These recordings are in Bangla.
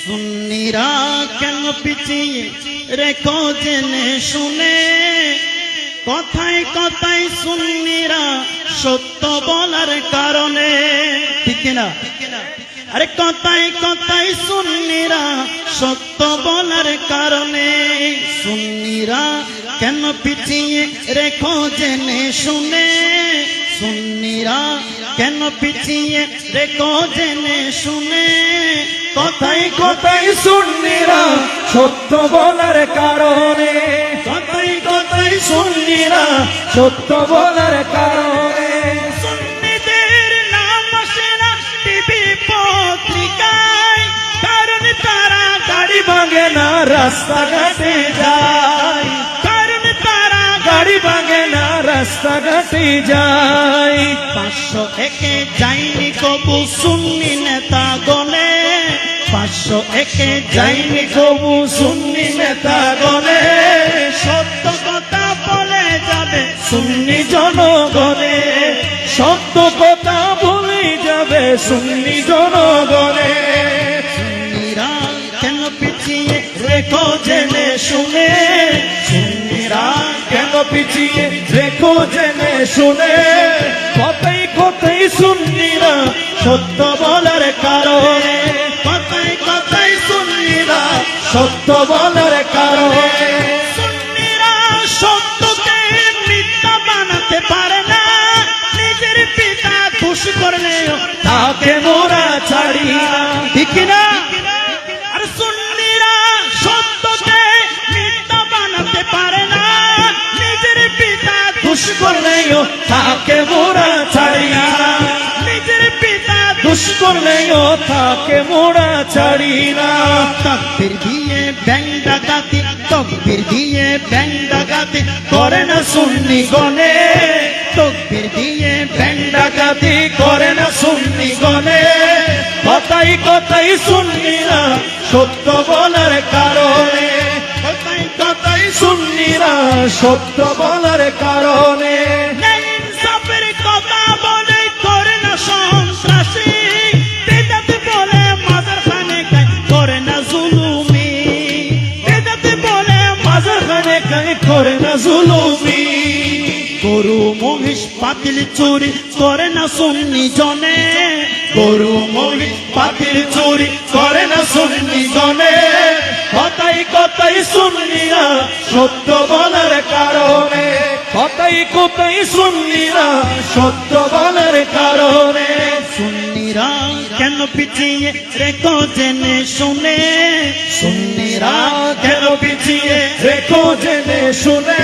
সুন্নিরা কেন পিছিয়ে রেখো জেনে শুনে, কথায় কথায় সুন্নিরা সত্য বলার কারণে, ঠিক না? আরে কথায় কথায় সুন্নিরা সত্য বলার কারণে, সুন্নিরা কেন পিছিয়ে রেখো জেনে শুনে, সুন্নিরা কেন পিছিয়ে রেখো জেনে শুনে, কথায় কথায় সুন্নিরা সত্য বলার কারণে, কথায় কথায় সুন্নিরা সত্য বলার কারণে, সুন্নিদের নাম আসে না টিভি পত্রিকায়, কারণ তারা গাড়ি ভাঙে না রাস্তাঘাটে যায়, কারণ তারা গাড়ি ভাঙে না রাস্তাঘাটে যায়। 501 যায়নি কবু সুন্নি নেতা গনে, 501 যায়নি কবু সুন্নি নেতা গনে, সত্য কথা বলে যাবে সুন্নি জনগণে, সত্য কথা বলে যাবে সুন্নি জনগণে। সুন্নিরা কেন পিছিয়ে রেখো জেনে শুনে, সুন্নিরা কেন পিছিয়ে রেখো জেনে শুনে, কথায় কথায় সুন্নিরা সত্য বলার কারণে, কথায় কথায় সুন্নিরা সত্য বলার কারণে, সুন্নিরা সত্যকে মিথ্যা বানাতে পারে না, নিজের পিতা দোষ করলেও তাকে মোরা ছাড়ি না, ঠিক না? আর সুন্নিরা সত্যকে মিথ্যা বানাতে পারে না, নিজের পিতা দোষ করলেও তাকে মোরা ছাড়ি না, নিজের পিতা দুষ করলেও তাকে মোরা ছাড়ি না। তকবীর দিয়ে ব্যাং ডাকাতি, তকবীর দিয়ে ব্যাং ডাকাতি করে না সুন্নি গনে, তকবীর দিয়ে ব্যাং ডাকাতি করে না সুন্নি গনে, কথায় কথায় সুন্নিরা সত্য বলার কারণে, কথায় কথায় সুন্নিরা সত্য বলার কারণে, ইনসাফের কথা বলে করে না সন্ত্রাসী, বেদাত বলে মাজার খানে করে না জুলুমি, বেদাত বলে মাজার খানে করে না জুলুমি, গরু মহিষ পাতিল চুরি করে না সুন্নি জনে, গরু মহিষ পাতিল চুরি করে না সুন্নি জনে, কথায় কথায় সুন্নিরা সত্য বলার কারণে, কথায় কথায় সুন্নিরা সত্য বলার কারণে, সুন্নিরা কেন পিছিয়ে রেখো জেনে শুনে, সুন্নিরা কেন পিছিয়ে রেখো জেনে শুনে,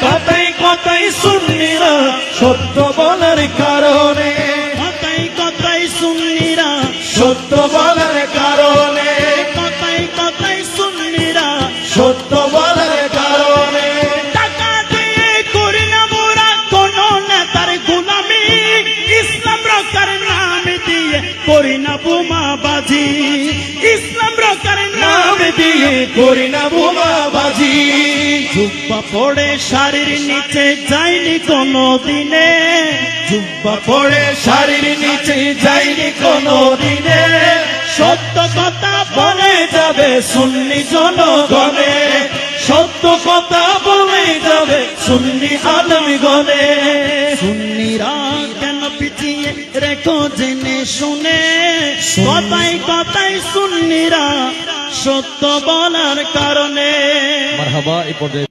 কথায় কথায় সুন্নিরা সত্য বলার কারণে, কথায় কথায় সুন্নিরা সত্য বলার কারণে, কথায় কথায় সুন্নিরা সত্য বলার কারণে, টাকা দিয়ে করি না মোরা কোন নেতার গোলামি, ইসলাম রক্ষার নাম দিয়ে করি না বোমাবাজি, ইসলাম রক্ষার নাম নাম দিয়ে করি না বোমাবাজি, জুব্বা পড়ে শাড়ির নিচে যায়নি কোনো দিনে, জুব্বা পড়ে শাড়ির নিচে যায়নি কোনো দিনে, সত্য কথা বলে যাবে সুন্নি জনগণে, সত্য কথা বলে যাবে সুন্নি আলেমগণে, সুন্নিরা কেন পিছিয়ে রেখো জেনে শুনে, কথায় কথায় সুন্নিরা সত্য বলার কারণে। মারহাবা। এই পর্যায়ে